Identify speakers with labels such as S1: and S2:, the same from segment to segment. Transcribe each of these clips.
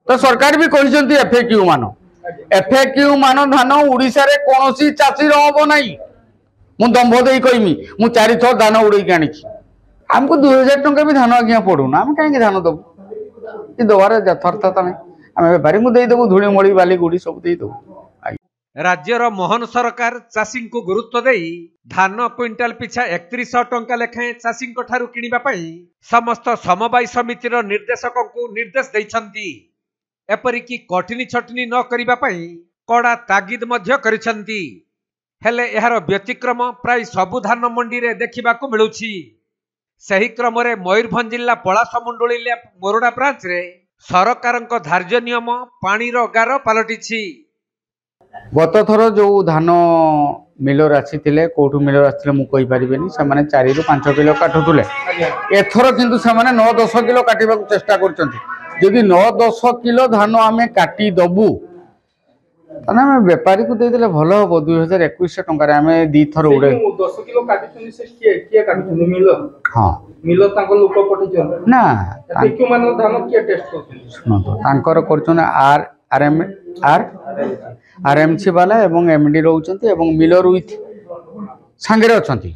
S1: तो सरकार भी कहते एफएक्यू मान धान ओडिशा रे कोनोसी चाषी रहबो नहीं मु दंभ देई कहमी मु 4 थर धान उड़े के आनी हमको 2000 टंका भी धान आज्ञा पड़ूना हम कहीं धान दबू ये दबार यथार्थता नहीं आम बेपारी को देदेबू धूली मड़ी बाली गुड़ी सब देदेबू।
S2: राज्यर मोहन सरकार चाषी को गुरुत्व दे धान क्विंटाल पिछा 3100 टंका लेखाएं चाषी किणवा समस्त समवाय समितिर निर्देशक को निर्देश देइछंती। एपरिकी कठिनी छटनी न करिबा पई कड़ा तागिद मध्य करिछंती। हेले एहार व्यतिक्रम प्राय सबु धान मंडी रे देखिबाकू मिलुछि। सही क्रम रे मयूरभंज जिला पलासमुंडली मोरडा ब्रांच रे सरकारक धार्य नियम पानी रो गार पलटिछि।
S1: गत थर जो धान मिलर आसी कौटू मिलर आसते मुझे पारिनी से 4 ରୁ 5 किलो काटुले एथर किंतु से 9-10 किलो काटा चेष्टा करी 9-10 किलो धान आम काटी दबू ताना आम बेपारी को देदेले भल हम 2021 टकर आम 2 थर उड़े
S3: 10 किलो काटी से किए काटी मिल
S1: हाँ
S3: मिल तांको लोक पठै
S1: ना
S3: देखियो मान धान किए टेस्ट करछन
S1: सुनो तांकर करछन आरएमसी वाला एवं एमडी रोचंती एवं मिलर विथ सांगरे अछंती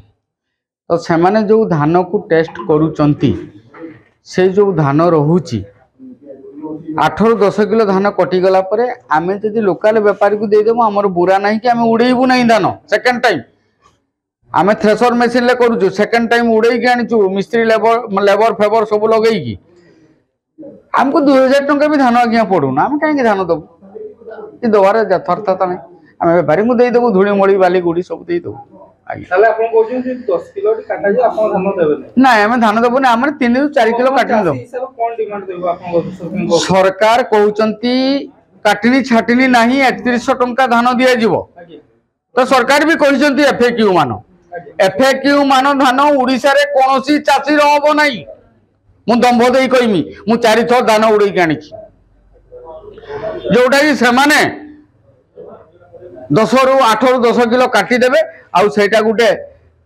S1: तो से माने जो धान को टेस्ट करूचंती से जो धान रहुची 8-10 किलो धान कटिगला परे आमे जदि लोकल व्यापारी को दे देबो हमर बुरा नहीं कि आमे उड़ेइबू नहीं धान सेकंड टाइम आमे थ्रेशर मशीन ले करूछु सेकंड टाइम उड़ेइ के आनिछु मिस्त्री लेबर फेवर सब लगेई की हमको 2000 टंका भी धान आज्ञा पड़ूना हम कहीं धान दबू ये दबार यथार्थता नहीं आम बेपारी को देदेबू धूली मड़ी बाली गुड़ी सब देदेबू ना आम धान दबू ना आम 3 ରୁ 4 किलो काटनी दबू सरकार कहते काटनी छाटनी नहीं 3100 टंका धान दि जाव तो सरकार भी कहते एफएक्यू मान धान ओडिशा रे कोनोसी चाषी रहबो नहीं मु दंभ देई कहमी मु 4 थर धान उड़े के आनी जोटा कि सेमाने 10 ରୁ 8 ରୁ 10 किलो काटी देबे आउ सेटा गुटे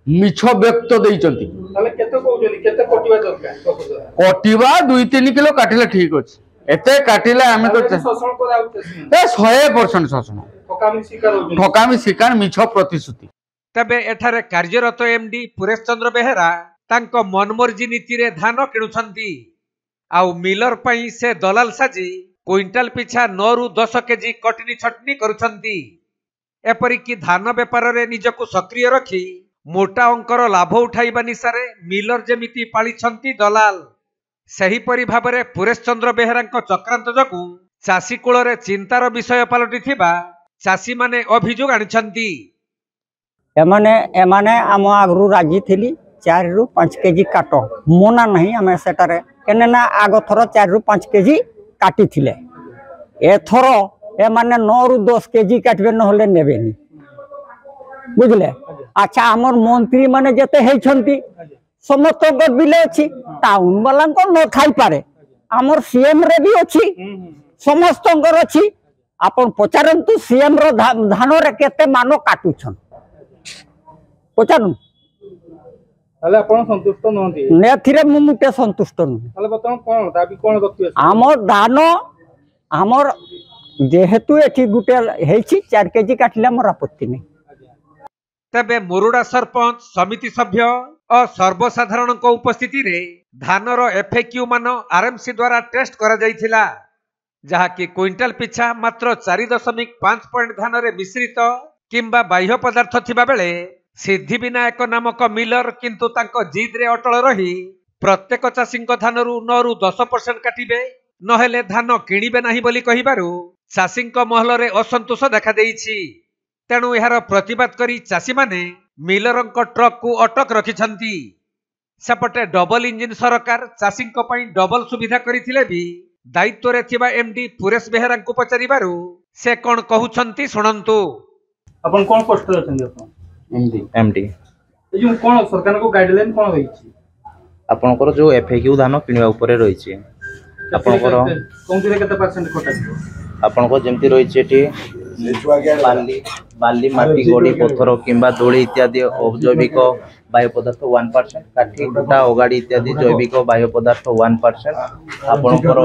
S1: मिछ व्यक्त देइचंती
S3: ताले केते कहउजली केते कटिबा दरकार
S1: कटिबा 2-3 किलो काटिले ठीक अछि एते काटिले हमें तो
S3: शोषण कराउते
S1: ए 100% शोषण ठकामी शिकार मिछ प्रतिश्रुति।
S2: तबे एठारे कार्यरत एमडी पुरेश चंद्र बेहेरा तांको मनमर्जी नीति रे धान किणुछंती आउ मिलर पई से दलाल साजी क्विंटाल पिछा 9 ରୁ 10 केजी कटनी छटनी करुछंती। एपरिकी धान बेपार रे निजको सक्रिय रखी मोटा अंकर लाभ उठाइबा निशारे मिलर जेमिति पालिछंती दलाल सही परि भाबरे पुरेश चंद्र बेहेरांको चक्रांत जकु चाषी कूल रे चिंतार विषय पलटिथिबा चाषी माने अभियोग आनिछंती।
S4: एमाने आम आगरू राजी थिली 4 ରୁ 5 केजी काट मना नहीं आम सेटारे केने ना आग थर 4 ରୁ 5 केजी काटी थिले एथर ए माने 9 ରୁ 10 केजी काटबे नहले नेबेनी बुझले। अच्छा हमर मंत्री माने जते हेछंती समस्त बिले अछि टाउन वाला को न खाई पारे हमर सीएम रे भी अछि समस्त अछि आपन पचारंतु सीएम रो धान रे केते मानो काटुछन पचारु
S3: ताले आपण संतुष्ट नहंती
S4: नेथिरे मुमुटे संतुष्ट न
S3: ताले बतन कोन दाबी कोन रखियो
S4: हमर धान हमर जेहेतु एठी गुटे हेछि 4 केजी काटले हमर आपत्ति नै।
S2: तबे मोरुडा सरपंच समिति सभ्य और सर्वसाधारण को उपस्थिति रे धानर एफएक्यू मान आरएमसी द्वारा टेस्ट करा जाइथिला जहा कि क्विंटाल पिछा मात्र 4.5 पॉइंट धान रे मिश्रित किंबा बाह्य पदार्थ थिबा बेले सिद्धि विनायक नामक मिलर किंतु तांको जिद रे अटल रही प्रत्येक चाषी धान रु 9 ରୁ 10% काटिबे नहेले धान किणिबे नाही बोली कहिबारु चाषी महल रे असंतोष देखा देइछि। तेणु यार प्रतिवाद करी चाषी माने मिलरंक ट्रक को अटक रखिछंती। सेपटे डबल इंजिन सरकार चाषी डबल सुविधा करथिले भी दायित्व रे थिबा एमडी पुरेश बेहेरा को पचारिबारु से कोन कहउछंती सुनंतु।
S3: अपन कोन कष्ट अछंती अपन
S5: एमडी
S3: ए जो कोन सरकार को गाइडलाइन कोन होईछि
S5: आपनकर जो एफएक्यू धान किनिबा ऊपर रहिछि आपनकर
S3: कोनथिरे केते परसेंट कटा
S5: आपनको जेमती रहिछि एठी बाली माटी गोड़ी पत्थर किंबा धूली इत्यादि अजैविक बाह्य पदार्थ 1% काठी कुटा ओगाड़ी इत्यादि जैविक बाह्य पदार्थ 1% आपनकर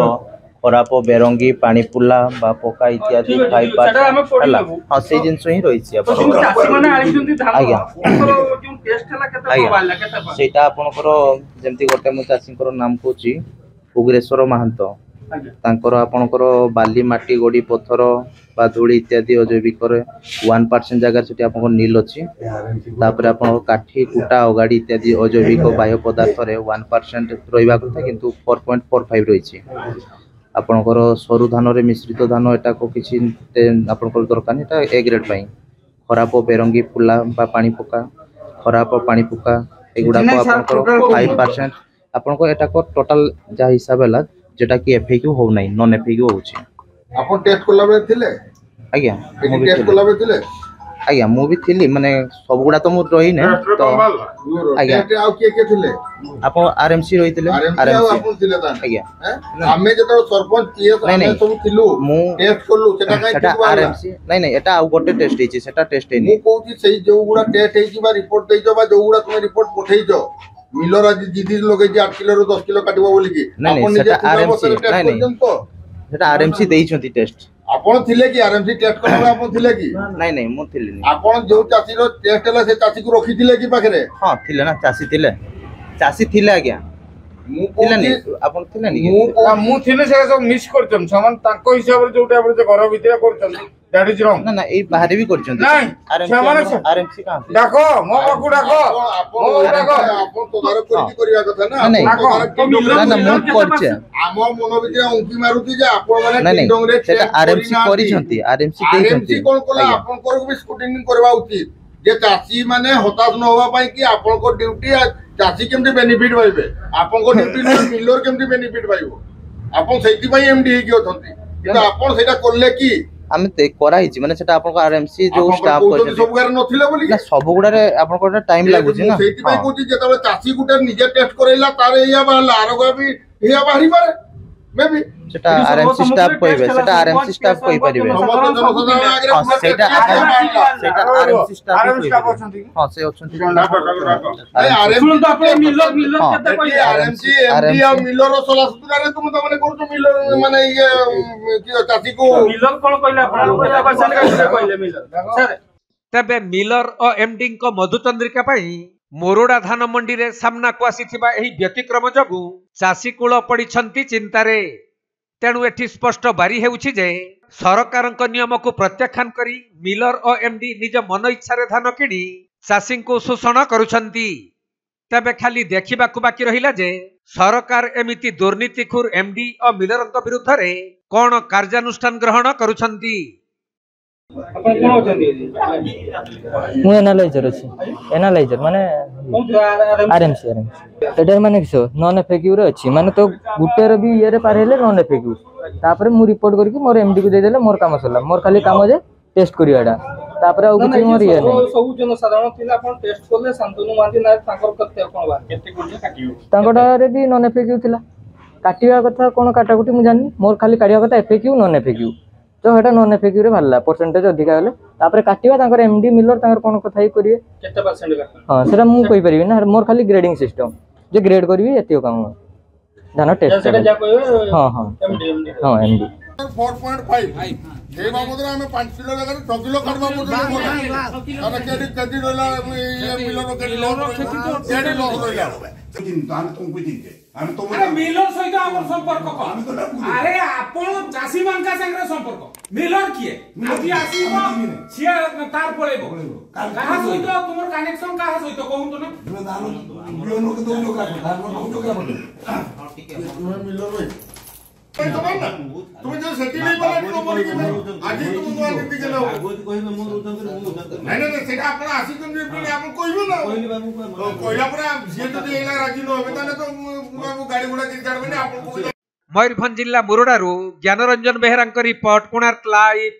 S5: खराब बेरंगी पानी पुला बा पोका इत्यादि
S3: ठीक
S5: खाई
S3: अछि, सेटा हमें पढ़ि
S5: पाला
S3: लेबु।
S5: हाँ से जिनस ही रही
S3: तो जो चासी माने आइछन्ती धान
S5: आज्ञा।
S3: जो टेस्ट हला केते
S5: आज्ञा।
S3: मोबाइल केते पा
S5: सेटा आपनकर जेमति गोटे मु चाषींकर नाम कहूची उग्रेश्वर महांत
S3: आज्ञा
S5: तांकर आपनकर बाली माटी गोड़ी पत्थर बा धूली इत्यादि अजैविक 1% जगह से आपन नील अच्छी तापर आपन काठी कुटा अगाड़ी इत्यादि अजैविक बाह्य पदार्थ रे 1% रहिबा कथा किंतु 4.45 रहिछि आपनकर सरू धान रे मिश्रित धान एटा को किछि आपनकर दरकार नै एटा ए ग्रेड पई खराब बेरंगी फुला बा पानी पोका खराब पानी पोका एगुडा को आपनकर 5% आपनको एटा को टोटल जा हिसाब हला जेटा कि एफएक्यू हो नै नॉन एफएक्यू होछि
S6: आपण टेस्ट कोला बेले थिले
S5: आज्ञा
S6: एटी टेस्ट कोला बेले थिले
S5: आज्ञा मु भी थिली माने सब गुडा तो मु रही नै तो आज्ञा
S6: टेस्ट आउ के थिले
S5: आपण आरएमसी रहितले
S6: आरएमसी आपण थिले ता
S5: आज्ञा
S6: हमें जेतो सरपंच किए
S5: नहीं,
S6: हम सब थिलु
S5: मु
S6: टेस्ट करलु सेटा काई
S5: सेटा आरएमसी नहीं एटा आउ गोटे टेस्ट हिची सेटा टेस्ट
S6: मु
S5: हेनी
S6: कहूची सही जो गुडा टेस्ट हेची बा रिपोर्ट देइजो बा जो गुडा तुम रिपोर्ट पठेइजो मिलर आज जिदी लोगे जे 8 किलो रो 10 किलो काटिबो बोली की
S5: नहीं,
S6: आपण
S5: सेटा
S6: निजे
S5: RMC, नहीं, नहीं।
S6: तो
S5: सेटा आरएमसी देइछंती टेस्ट
S6: आपण थिले की आरएमसी टेस्ट करबा आपण थिले की
S5: नहीं मु थिली नहीं
S6: आपण जो चासी रो टेस्ट हला से चासी को रखी थिले की पाखरे
S5: हां थिले ना चासी थिले आज्ञा
S6: मु
S5: थिले
S6: कहूची
S5: नहीं आपण थिले नहीं
S7: ମୁଁ ଥିଲେ ସେ ସବୁ ମିସ୍ କରୁଛନ୍ତି ସେମାନେ ତାଙ୍କ ହିସାବରେ ଯୋଉଟା ଆପଣ ସେ ଘର ଭିତରେ କରୁଛନ୍ତି ଦ୍ୟାଟ୍ ଇଜ ରଙ୍ଗ
S5: ना ए बाहर भी करछंती
S7: नहीं, ସେମାନେ
S5: आरएमसी कहां
S7: ଡାକ ମୋ ପାଖକୁ ଡାକ ମୋ ଡାକ
S6: आपण तदारक करके करिया कथा ना
S5: नहीं,
S6: आपण
S5: ना मु करछे
S6: आम मन भितर उंकी मारुती जे आपण माने
S5: नहीं
S6: टिंडंग रे
S5: सेटा आरएमसी करिसंती आरएमसी देइछंती
S6: आरएमसी कोन कोला आपण को भी स्क्रूटिनी करबा उचित जे चासी माने हताश न होबा पई कि आपण को ड्यूटी चासी केमती बेनिफिट पाइबे आपण को ड्यूटी न मिलर केमती बेनिफिट पाइबो आपण सेति पई एमडी हे कि अथंती कि आपण सेटा करले की
S5: हम ते कराइछि माने सेटा आपन को आरएमसी जो स्टाफ
S6: करछन सब गार नथिले बोली
S5: ना सब गुडा रे आपन को टाइम लागुछि ना
S6: सेति पई कोची जेतबे चासी गुटे निजे टेस्ट करैला तारे या बाहला आरोगा भी या बाहरी पारे मे भी
S5: सेटा आरएमसी स्टाफ कहबे सेटा आरएमसी स्टाफ कहि परिबे हां सेटा आरएमसी स्टाफ
S7: ଅଛନ୍ତି
S5: हां से अछंती
S6: सुन तो आपण मिलर केते कोई आरएमसी एमडी आ मिलर सोला सुतरा रे तुम तो माने करछो मिलर माने ये कि चासी को
S3: मिलर कोन कहला आपण कहला भाषा का कहले मिलर सर
S2: तेबे मिलर और एमडी को मधुचंद्रिका पई मोरोडा धान मंडी रे सामना को आसीथिबा एही व्यतिक्रम जगु चासी कुळ पडिछंती चिंतारे तेणु एठी स्पष्ट बारी हेउछि जे सरकारक नियम को प्रत्याख्यान करी मिलर और एमडी निज मन इच्छा रे धान किणी चासी को शोषण करुछंती तेबे खाली देखिबाकू बाकी रहिला जे सरकार एमिति दुर्नीतिखोर एमडी और मिलरक विरुद्ध रे कोन कार्यानुष्ठान ग्रहण करुछंती
S3: आपण कोन होचंदी
S8: मु एनालाइजर अछि एनालाइजर माने आरएमसी एटा माने किसो नॉन एफएक्यू रे अछि माने तो गुटे रे भी ये रे पार हेले नॉन एफएक्यू तापर मु रिपोर्ट करके मोर एमडी को दे देले मोर काम सरला मोर खाली काम जे टेस्ट करियाडा तापर आ किछि मोर ये नै
S3: सब जन साधारण थिला आपण टेस्ट करले शांतनु मांदी ना ताकर कते कोन बा केते कोन काटियो
S8: तांगडा रे भी नॉन एफएक्यू थिला काटिया कथा कोन काटाकुटी मु जानि मोर खाली काटिया कथा एफएक्यू नॉन एफएक्यू तो हेटा नॉन एफएक्यू रे भाला परसेंटेज अधिका गले तापर काटिया तांकर एमडी मिलर तांकर कोन कथा ही करिवे
S3: केते परसेंट का
S8: हां सेटा मु कहि परिबे ना मोर खाली ग्रेडिंग सिस्टम जे ग्रेड करबी एतियो काम धान टेस्ट
S3: सेटा जा कहबे
S8: हां
S3: एमडी
S8: हां एमडी
S6: 4.5 हे बाबूदरा हमें 5 किलो लगा 6 किलो काटबा बोले अरे केडी केडी रोला ये मिलर केडी लॉस रोला
S9: चिंता हम तुमको चिंते हम तुम
S10: अरे मिलर सहित हमर संपर्क को अरे आपण चासी मानका संगे संपर्क मिलर किए आजी आसीबो सिया तार पळेबो काहा सहित तुमर कनेक्शन काहा सहित कहू तो ना
S9: दानो बियोनो के दो का दानो दो का
S6: मिलर भाई तुम जो सेटिल नहीं बना तो बोली कि आज तुम तो आज दी गेलो नहीं सेटा आपण आसी तुम जे आपण कहबो ना कहला पर जे तो एला राजी न होबे ताने तो गाड़ी गुडा के छाड़बे ना आपण को
S2: मयूरभंज जिला मुरोडारू ज्ञानरंजन बेहरांक रिपोर्ट कोणार्क लाइव।